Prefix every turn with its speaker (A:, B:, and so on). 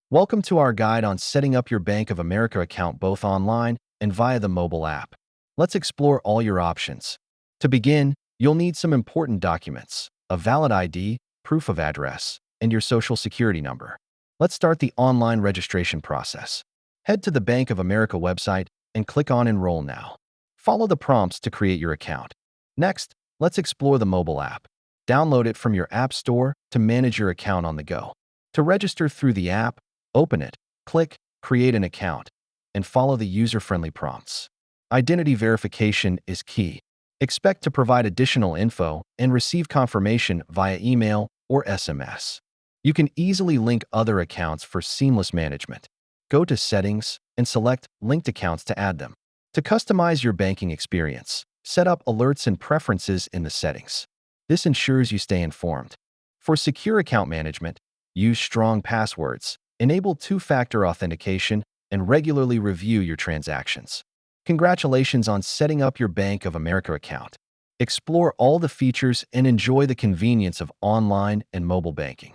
A: Welcome to our guide on setting up your Bank of America account both online and via the mobile app. Let's explore all your options. To begin, you'll need some important documents: a valid ID, proof of address, and your social security number. Let's start the online registration process. Head to the Bank of America website and click on Enroll Now. Follow the prompts to create your account. Next, let's explore the mobile app. Download it from your app store to manage your account on the go. To register through the app, open it, click Create an account, and follow the user-friendly prompts. Identity verification is key. Expect to provide additional info and receive confirmation via email or SMS. You can easily link other accounts for seamless management. Go to Settings and select Linked Accounts to add them. To customize your banking experience, set up alerts and preferences in the settings. This ensures you stay informed. For secure account management, use strong passwords, enable two-factor authentication, and regularly review your transactions. Congratulations on setting up your Bank of America account. Explore all the features and enjoy the convenience of online and mobile banking.